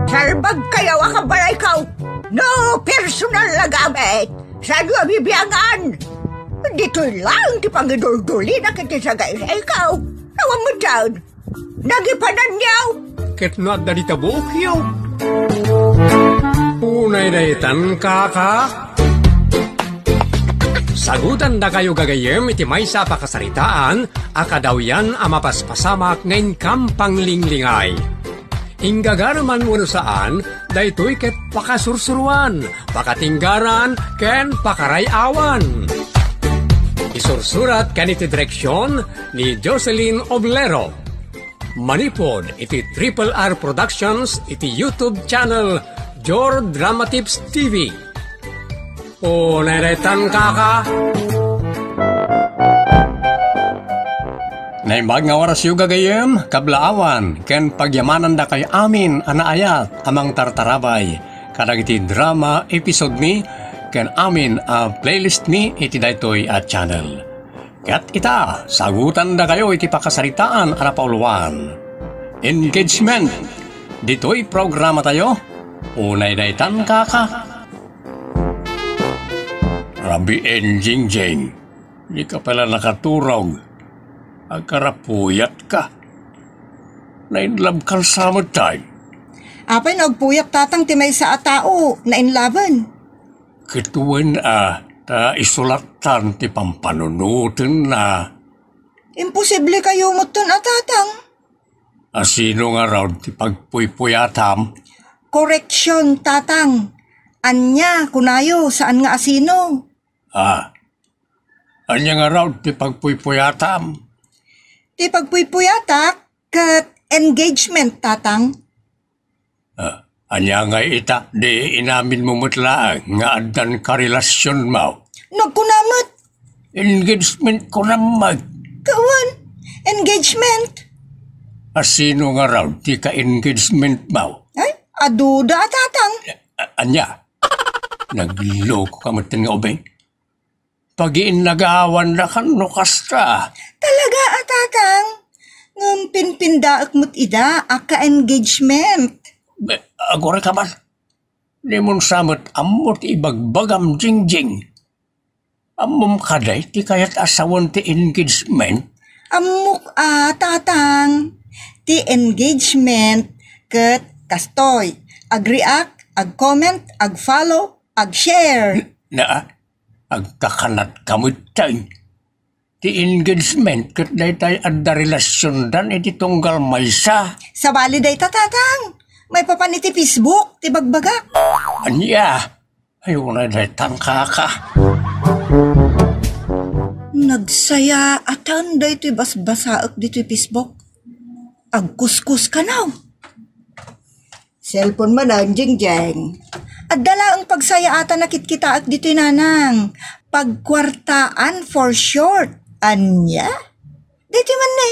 Salbag kayo akabalay ka. No personal na gamit. Sa iyo bibiyangan. Dito lang di pangidul-duli na kita sa gaya sa ikaw. Nawang mo dyan. Nagipanan niyaw. Ket no at dalita bukyaw. Unay daytan kaka. Sagutan da kayo gagayem iti may sa pakasaritaan, akadaw yan amapaspasamak ngayon kampang linglingay. Inggagaraman mo saan, daytoy ket pakasursuruan, pakatinggaran, ken pakarayawan. Isursurat kaniti direksyon ni Jocelyn Oblero. Manipod iti Triple R Productions iti YouTube channel Jor Drama Tips TV. O naretan kaka. Naimbag nga oras yung gagayem, kablaawan, ken pagyamanan da kay amin, anaayat, amang tartarabay. Kadag iti drama episode mi, ken amin playlist mi iti daytoy at channel. Kat ita, sagutan da kayo iti pakasaritaan anapauluan. Engagement, dito'y programa tayo, unay daytan kaka. Rabi Enjingjing, di ka pala nakaturog. Agkarapuyat ka. Nainlab ka sa time. Apay nagpuyak tatang timay sa atao, nainlaban. Kituin ta isulatan ti pampanunutin na. Imposible kayo mo ton tatang. Asino nga raw ti pagpuypuyatam? Correction tatang. Anya kunayo saan nga asino? Anya nga raw ti pagpuypuyatam? Ti pagpuypuyatak kat engagement tatang. Anya nga ita, di inamin mo mutla nga adan karelasyon mo. Nagkunamot. Engagement ko naman. Kawan, engagement. Asino nga raw ti ka-engagement mo? Ay, aduda tatang. Anya, nagloko ka matin nga ubay. Pag-iin nag-aawan na kanukas ka. Talaga tatang. Ngampinpindaak mo't ida, aka-engagement. Agora ka man. Di mon samot amot ibagbagam jingjing. Amom kaday ti kayat asawan ti engagement. Amok tatang. Ti engagement kat kastoy. Ag-react, ag-comment, ag-follow, ag-share. Agkakanat kamot tayo. Ti engagement kat day tayo adda relasyon dan iti tunggal maysa. Sa bali day tatang. May papan iti Facebook, ti bagbagak. Anya, ayaw na day tangkaka. Nagsaya atan day ti basbasaak dito Facebook. Agkuskus ka now. Cellphone man ang jing-jing. At dala ang pagsaya ata nakit-kita at dito'y nanang. Pagkwartaan for short. Anya? Dito man na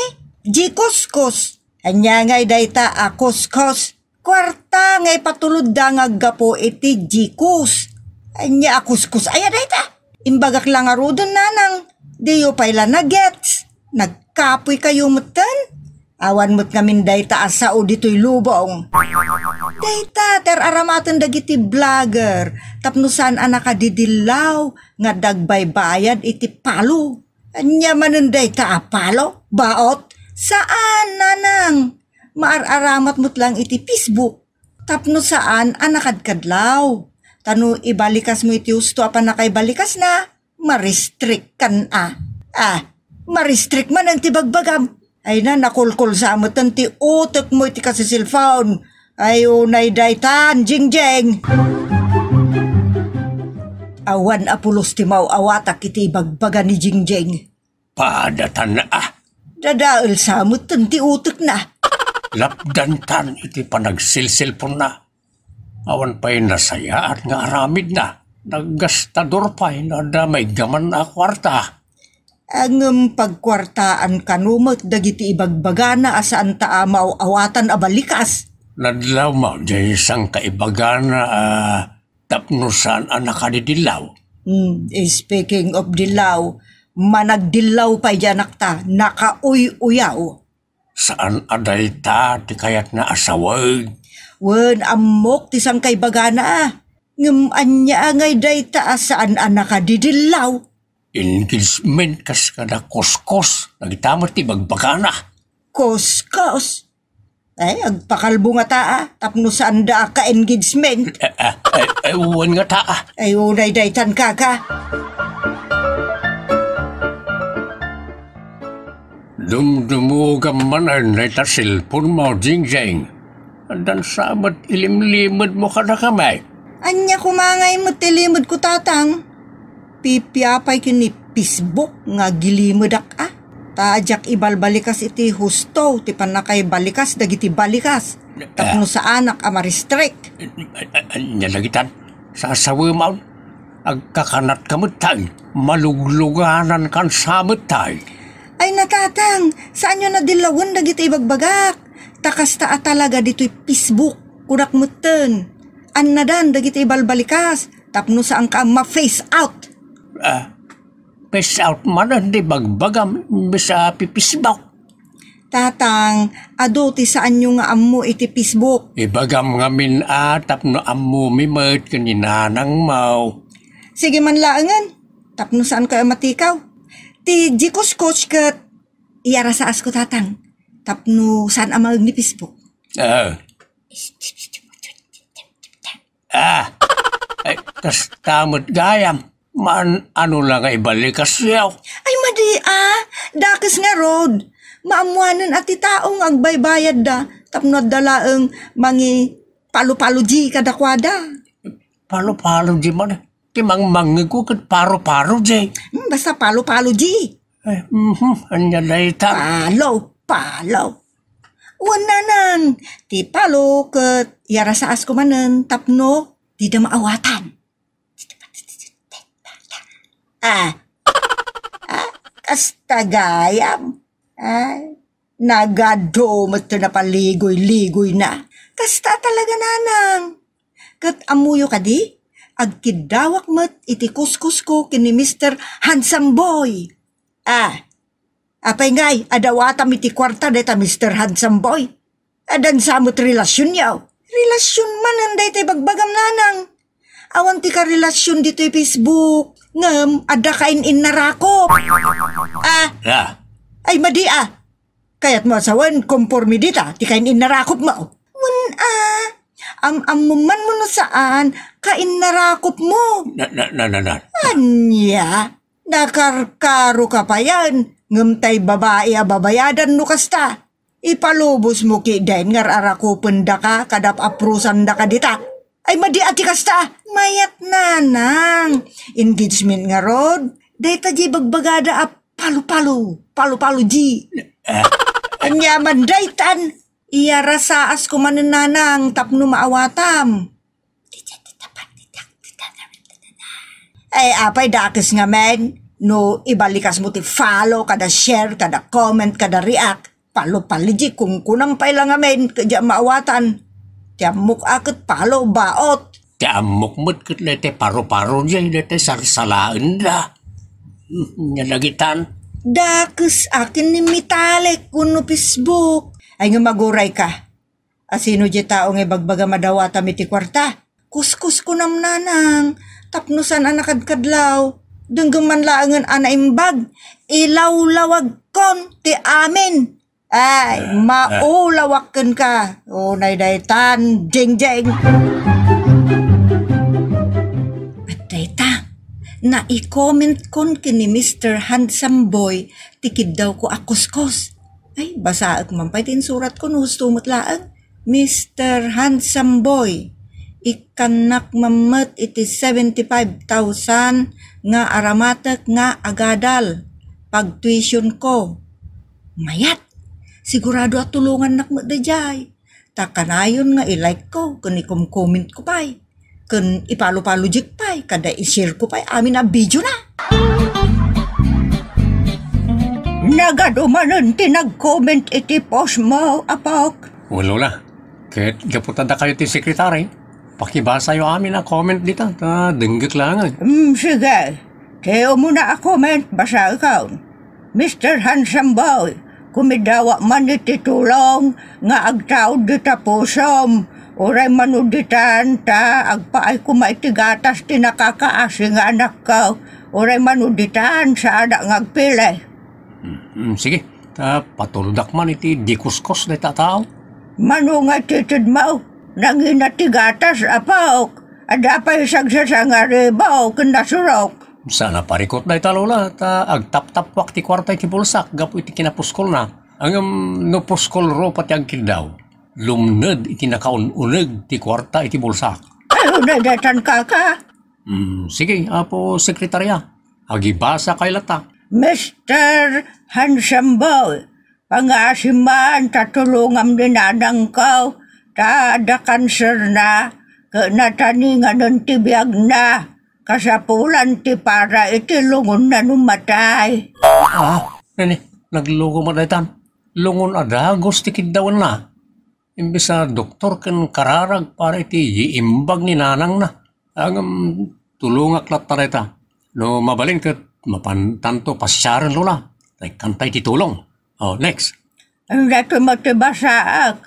Jikuskus. Anya ngay dayta akuskus. Kwarta ngay patulod da nga gapo iti jikus. Anya akuskus. Aya dayta. Imbagak lang arudon nanang. Diyo payla na gets. Nagkapoy kayo mutan. Awan mo't ngamin dayta asao dito'y lubong. Dayta, ter aramatan dagiti vlogger. Tapnusan anak didilaw, nga dagbaybayad iti palo. Anya manen dayta apalo? Baot? Saan, nanang? Maararamat mo't lang iti Facebook. Tapnusaan anak kadlaw. Tano ibalikas mo iti usto apan na kay balikas na, maristrict kan maristrict man ang tibagbagam. Ay na, nakulkul sa amatan ti utek mo iti kasi cellphone. Ay unay daytan, jing-jing. Awan apulos ti mauawatak iti bagbaga ni jing-jing. Padatan na Dadaal sa amatan ti utek na. Lapdantan iti panagsilsilpon na. Awan pa'y nasaya at nga aramid na. Naggastador pa'y na damay gaman na kwarta. Ang pagkwartaan kanumot dagiti ibagbagana asaan ta mauawatan abalikas. Nadlaw mo, di isang kaibagana tapnusan anak kadidilaw. Speaking of dilaw, managdilaw pa janak ta, nakauy-uyaw. Saan aday ta, di kayat na asawag? Wen amok ti sang kay bagana. Ngem anya ngay day taas saan anak ka didilaw. Engagement kas kada koskos. Nagitamat ti bagbagana. Koskos. Ay, agpakalbo nga taa. Tapno saan da ka engagement. Uwan nga taa. Ay, unay daytan ka. Dumdumuga manan na ita silpon mo, Jingjing. Dan sabat ilimlimod mo ka na kamay. Anya kumangay mo tilimod ko tatang. Pipiapay kini Facebook nga gilimod ak. Tajak ibalbalikas iti husto, ti panakay balikas, dagiti balikas. Tapno sa anak amaristrek. Anya lagitan, sasawi mo, agkakanat kamutay, malugluganan kan samutay. Ay natatang, saan nyo nadilawan dagiti ibagbagak? Takas taa talaga dito'y Facebook, kurak muten. Annadan dagiti ibalbalikas, tapno saan ka ma-face out. Face out man, hindi bagbagam, bisa pipisbaw. Tatang, ado ti saan nyo nga ammo iti Facebook. Ibagam nga min tapno ammo mimot kaninanang mau. Sige man laangan, tapno saan ka matikaw. Ti Jikos coach kat iyara sa asko tatang. Tapno saan amag ni Facebook. Ay, kas tamot gayam. Man, ano lang ay balikas yaw. Ay madi dakas nga road. Maamuanan at itaong agbaybayad da. Tapno dalaang mangi palo-palo ji kadakwada. Palo-palo ji man. Timang ko kat paro-paro ji. Basta palo-palo ji. Anya na ita. Palo. Wala nang. Ti palo kat yara sa asko manen. Tapno, di da maawatan. Kastagayam. Nagado mato na paligoy-ligoy na. Kasta talaga nanang. Kat amuyo ka di? Agkidawak mat iti kuskus ko kini Mr. Handsome Boy. Apay ngay, adawatam iti kwarta deta Mr. Handsome Boy. Adan samot relasyon yaw. Relasyon man anday tay bagbagam nanang. Awan ti ka relasyon dito yung Facebook. Ngam, ada kain narakop. Ay madi Kaya't mo asawan, konformi dita, ti kain narakop mo. Amuman mo no saan, kain narakop mo. Anya, nakarkaro ka pa yan. Ngam tay babae babayadan no kasta. Ipalubos mo ki den ngar arakopen da ka, kadap aprusan da ka dita. Ay madi ati kasta, mayat nanang. Engagement nga rod, dahita ji bagbagada palu-palu ji. Anyaman daytan, iya rasaas ko mananang tapno maawatam. Ay apay dakis nga men, no ibalikas mo ti follow, kada share, kada comment, kada react. Palo-pali ji kung kunang pailang nga men, kadya maawatan. Tiamok akit palo baot. Tiamok mo't kat lete paro-paro dyan, lete sarsalaan da. Nyalagitan. Dakis akin ni Mitalik kuno Facebook. Ay nga maguray ka. Asino di tao nga bagbaga madawata miti kwarta. Kuskus ko namnanang. Tapnusan anakadkadlaw. Denggaman laangan anaimbag. Ilaw-lawag kon ti amin. Ay, maulawakan ka. O, naydaytan, jeng-jeng. At dayta, na i-comment kon kini Mr. Handsome Boy, tikid daw ko akuskos. Ay, basaak mampay tinsurat ko, gusto mo't laang. Mr. Handsome Boy, ikanak mamat iti 75,000 nga aramatak nga agadal. Pag tuition ko. Mayat. Sigurado at tulungan nak magdajay. Takanayon nga i-like ko, kun i-comment ko pa'y. Kun ipalo-palo jik pa'y, kada i-share ko pa'y, amin ang video na. Nagadumanan tinag-comment iti post mo, apok. Wala na. Kahit gaputan na kayo ti sekretary, pakibasa yung amin ang comment dito. Denggak lang. Sige. Kaya mo na comment, basa ikaw. Mr. Handsome Boy, kumidawa man iti tulong nga agtaod dita pusom, Uray manuditan ta, agpaay kumaitigatas ti nakakaasing anak ko. Uray manuditan sa anak ngagpilay. Sige, patuludak man iti dikuskos na itatao. Manu nga titid mo, nanginatigatas apaok. Adapay sagsasangaribaw kinasurok. Sana parikot na italola, agtap-tapwak ti kwarta iti bulsak, gapo iti kinapuskol na. Ang no puskol ro pati agkidaw. Lumned iti nakaununeg ti kwarta iti bulsak. Ayaw na datan kaka. Sige, apo sekretarya. Agibasa kay lata. Mr. Handsome Boy, pangasiman tatulungam din anang ko. Ada kanser na, kanataningan ng tibiyag na. Kasapulan ti para iti lungon na numatay. Nene, naglugo mo daytan. Lungon ada, gusti kidawan na. Imbis sa doktor kan kararag para iti iimbag ni nanang na. Ang tulungak latta dayta. No mabalin kat mapantanto pasyaran lola. Tay kantay ti tulong. Next. Ang dato mo ti basaak,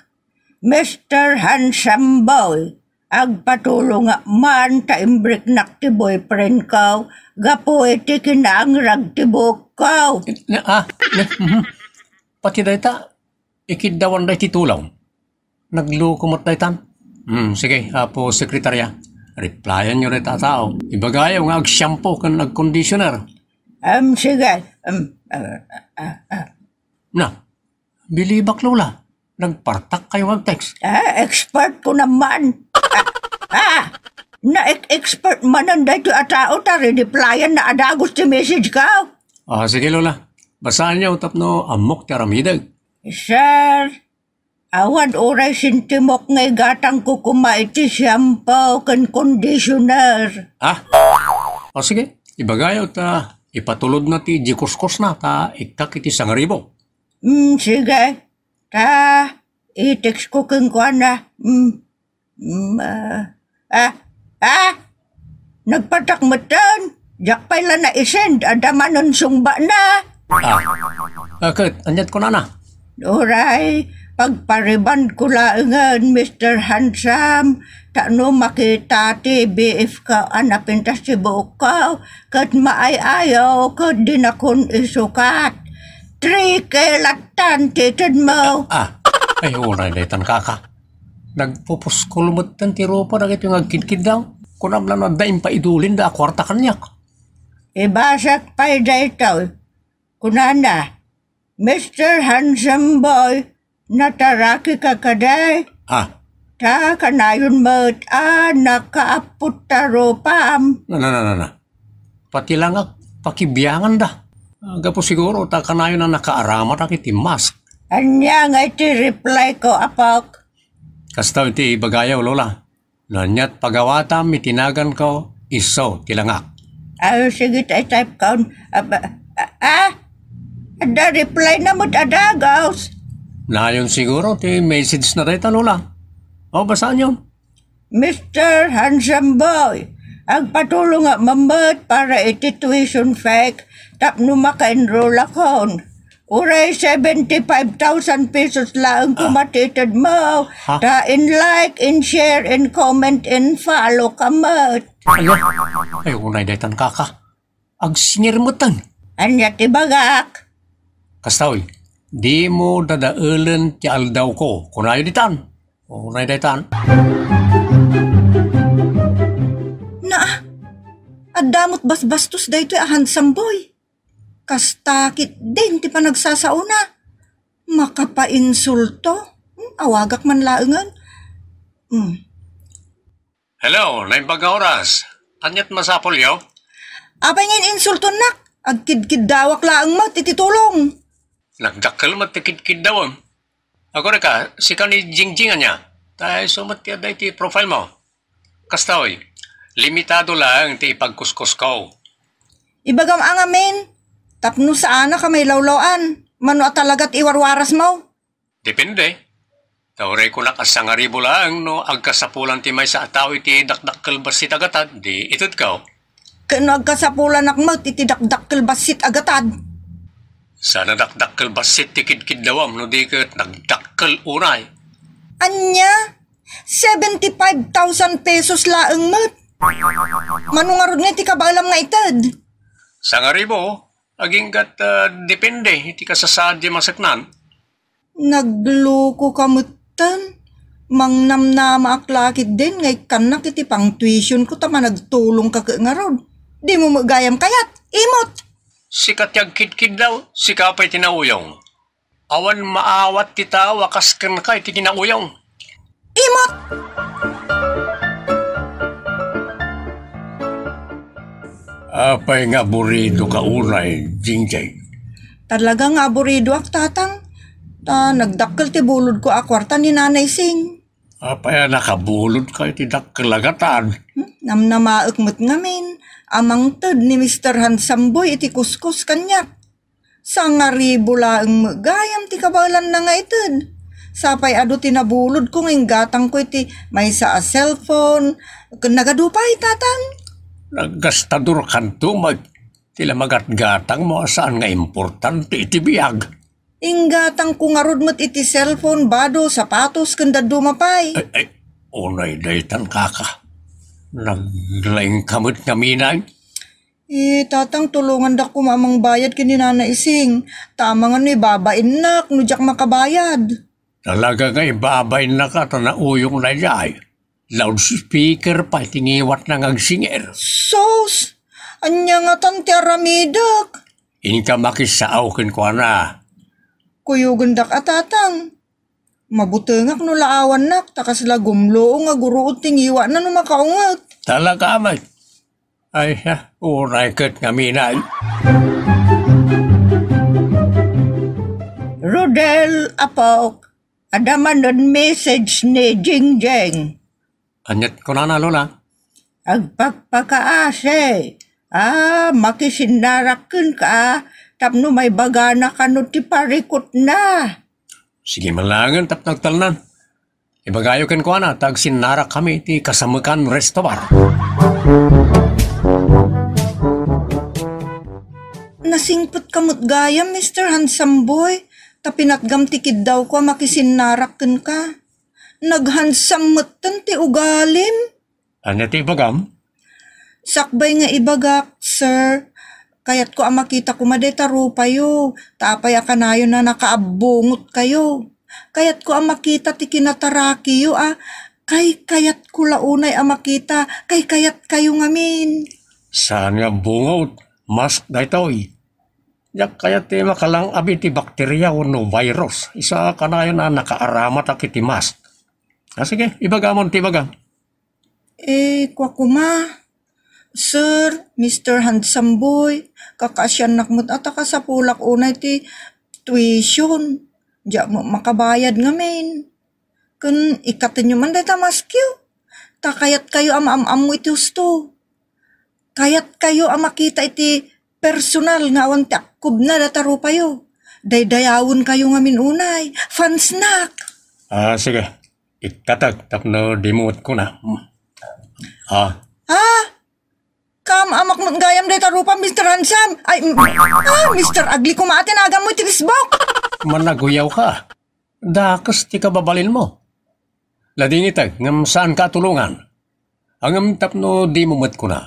Mr. Handsome Boy, agpatulong man ta imbrik nak ti boyfriend ko, gapo iti kinangrag ti buhok ko. Pati dayta, ikidawan day ti tulong. Nagluko mo't daytan. Sige, apo sekretarya. Replyan nyo rin tao. Ibagayaw nga ag-shampoo kan nag-conditioner. Sige. Na, bilibak lola. Nagpartak kayo mag-text. Expert ko naman. Na-expert man ang dahito at tao ta replyan na adagos ti message ka. Sige lola. Basahan niyo tapno amok ti aramidag. Sir, awan oray sintimok ngay gatang kukumait ti shampoo kan conditioner. Sige. Ibagayaw ta ipatulod na ti jikuskos na ta ikak iti sangaribo. Sige. I-text ko kung kuha na. Nagpatakmatan. Jakpay lang na isend. Adamanon sungba na. Kat, anyat ko na. Oray, pagpariban ko laangan, Mr. Handsome. Tano makita ti BF ka anapin ta si bukaw. Kat maayaw, kat din akong isukat. 3 kelatan titid mo. Ay, unay daytan kaka. Nagpupuskulmut tan ti ropa na ito yung agkidkid daw. Kunam lang na daim pa idulin da kwarta kanyak. Ibasak pa'y daytaw. Kunana, Mr. Handsome Boy, nataraki ka kaday. Ta kanayon mo't nakaapot ta ropam. Na. Pati lang pakibiyangan da. Gapo siguro ta kanayon na nakaaramat ak iti mask. Anya nga iti reply ko, apok. Kastaw iti bagayaw, lola. Nanyat pagawatam itinagan ko iso tilangak. Sige, type ko. Ada reply na mo't adagaws. Nayon siguro ti message na dayta, lola. Basahan yun. Mr. Handsome Boy, agpatulong nga mamot para iti tuition fake. Tapno maka-enroll akon. Uray 75,000 pesos lang kumatitid mo. Ta in-like, in-share, in-comment, in-follow ka mat. Ay, unay daytan kaka. Agsinirmutan. Anya tibagak. Kastaw, di mo dadaulan ti aldaw ko. Kunayo ditan. Unay daytan. Adamot basbastos daytoy Handsome Boy. Kastakit din ti panagsasauna. Makapainsulto. Awagak man laengan. Hello, naimbaga oras. Anyat masapol yaw? Apay ngin insulto nak. Agkidkid dawak laeng mo titulong. Nagdakkel matikid-kid daw. Ako ka, sika ni Jingjingan niya. Tayo sumat tiya dahi ti profile mo. Kastaw, limitado lang ti ipagkuskus ko. Ibagam ang amin. Tapno sa ana ka may lawlawan. Mano talaga't iwarwaras mo? Depende. Tauray ko nakasangaribo lang no agkasapulan ti may sa ataw iti dakdakkel basit agatad. Di itod ka. Kano agkasapulan akmo iti dakdakkel basit agatad. Sana dakdakkel basit ti kidkid dawam no di kat nagdakkel unay. Anya? 75,000 pesos laeng mat. Manungarod nga iti kabalam nga itad. Sa nga ribo, aging kat depende, iti kasasadya masaknan. Nagloko kamutan. Mangnamnama aklakit din ngay kanak iti pang tuition ko tama nagtulong ka ngarod. Di mo magayam kayat, imot. Sikat yag kidkid daw, sikapay tinauyong. Awan maawat tita, wakas kan ka iti kinauyong. Imot! Apay nga burido ka unay, Jingjay. Talagang aburido ak tatang. Nagdakkel ti bulod ko a kwarta ni Nanay Sing. Apay nakabulod ka iti dakkalagatan. Namnamaek mo't ngamin. Amang tud ni Mr. Hansamboy iti kuskus kanyak. Sa nga ribo laeng magayam ti kabalan na nga itud. Sapay ado tinabulod ko ngayong gatang ko iti may sa cellphone. Nagadupay tatang. Naggastador kanto tila magat-gatang mo saan nga importante iti biyag. Inggatang ko nga rod iti cellphone, bado, sapatos, kanda dumapay. Unay daytan kaka. Naglaing kamot nga minay. Tatang tulungan da ko mamang bayad kini Nanay Sing. Tama nga ni babain nak, nudyak makabayad. Talaga nga ibabay na ka na uyong na jay. Loudspeaker pa tingiwat na ngagsinger. Sos! Anya nga tanti aramidak. Inka makisaaw kin ko na. Kuyugandak atatang. Mabutengak no laawan nak, takas lagumlo nga guruot tingiwa na no makaungat. Talaga may. Ay, unay kat nga minay. Rodel, apo, adaman nun message ni Jingjeng. Anyat ko na Lola. Agpagpakaase. Makisinarakin ka. Tapno may bagana ka no ti parikot na. Sige malangan tap nagtalnan. Ibagayo ken ko na tag sinarak kami ti Kasamakan Restobar. Nasingpot kamot gayam, Mr. Handsome Boy. Tapinatgam tikid daw ko makisinaraken ka. Naghansamatan ti ugalim. Anya ti ibagam? Sakbay nga ibagak, sir. Kayat ko makita ko madetaro payo. Tapay akanayo na nakaabungot kayo. Kayat ko makita ti kinataraki yo kayat ko launay makita. Kayat kayo ngamin. Saan nga bungot? Mask daytoy. Yak kayat ti makalang abi ti bakterya o no virus. Isa kanayo na nakaaramat ak iti mask. Sige, ibagamon ti ibagam. Kwa kuma. Sir, Mr. Handsome Boy, kakasyan nakmut at sa pulak unay ti tuition. Diya mo makabayad ngamin. Kun ikatin nyo man data maskyo. Kayat kayo am iti husto. Kayat kayo makita iti personal nga awan ti akub na dataro payo. Daydayawon kayo ngamin unay. Fun snack. Sige. Ikatag tapno dimut ko na. Amak mo gayam day tarupa, Mr. Handsome. Mr. Ugly, kumatin agam mo itirisbok. Managuyaw ka. Dakas ti kababalin mo. Lading itag, ngam saan ka tulungan? Angam tapno di mo mat ko na.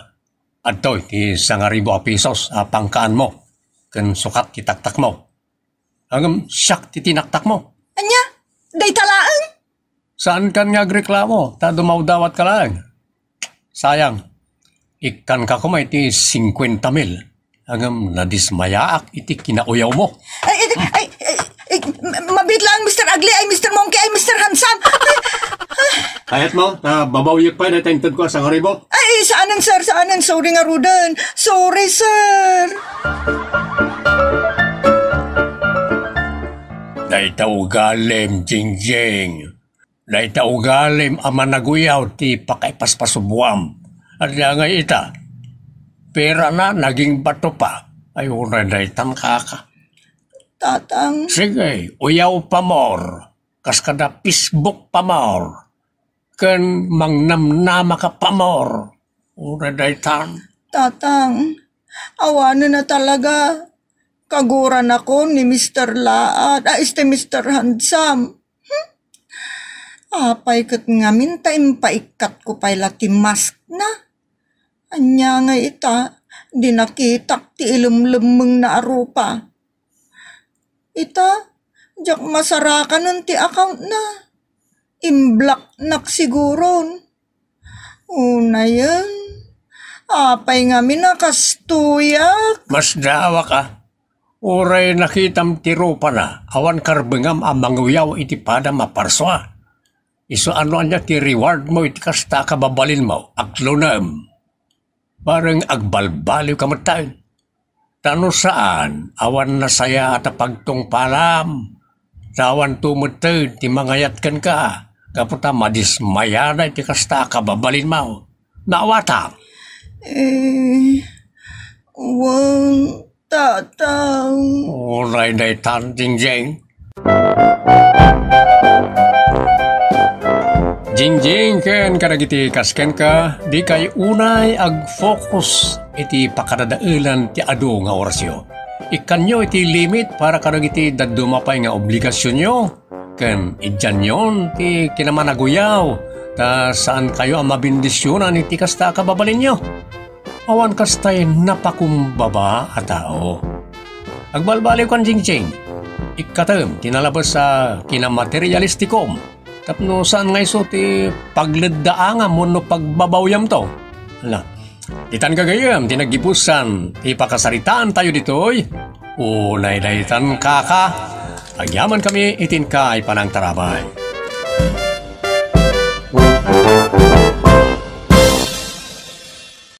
Adtoy, ti 1,000 pesos pangkaan mo. Kan sukat ti taktak mo. Angam siyak ti tinaktak mo. Anya? Day talaan? Saan kan nga agreklamo? Ta dumawdawat ka lang. Sayang. Ikan ka kumay iti 50,000. Hanggang nadismayaak iti kinauyaw mo. Mabit lang, Mr. Ugly, Mr. Monkey, Mr. Handsome. Kayat mo, babawiyag pa na tayong ko sa ngaribo. Saanan, sir, saanan. Sorry nga, Ruden. Sorry, sir. Dayta ugalim, Jingjeng. Dayta ugalim ama naguyaw ti pakaipaspasubuam. At nga ita, pera na naging bato pa. Ay unay daytan kaka. Tatang. Sige, uyaw pa more. Kaskada Facebook pa more. Ken mangnamnama ka pa more. Unay daytan. Tatang, awanan na talaga. Kaguran ako ni Mr. Laad. Mr. Handsome. Apay kat nga minta impaikat ko pay latimask na. Anya nga ita, di nakitak ti ilumlumeng na arupa. Ita, jak masarakan nun ti account na. Imblock nak siguron. Una yan. Apay nga minakastuyak. Mas dawa ka. Uray nakitam tiro pa na, awan karbengam ang mangwiyaw iti pada maparswa. Iso ano anya ti reward mo iti kasta kababalin mo, aklo na Parang agbalbaliw kamatayin. Tano saan, awan na saya at pagtong palam. Tawan tumutid, ti mangayat kan ka. Kaputa madismaya na iti kasta kababalin mo. Naawata. Wang tatang. Uray na itan, Jingjing. Jingjing ken kadagiti kasken ka, di kay unay ag-focus iti pakadadailan ti adu nga orasyo. Ikanyo iti limit para kadagiti dadumapay nga obligasyon nyo. Ken idyan yon ti kinamanaguyaw ta saan kayo ang mabindisyonan iti kasta kababalin nyo. Awan kastay napakumbaba a tao. Agbalbaliw kan Jingjing. Ikatem tinalabas sa kinamaterialistikom. Tapno saan nga iso ti pagleddaanga mo no pagbabawyam to. Hala, itan kagayam, tinagipusan, ti pakasaritaan tayo ditoy. Unay daytan kaka, agyaman kami itin ka ay panang tarabay.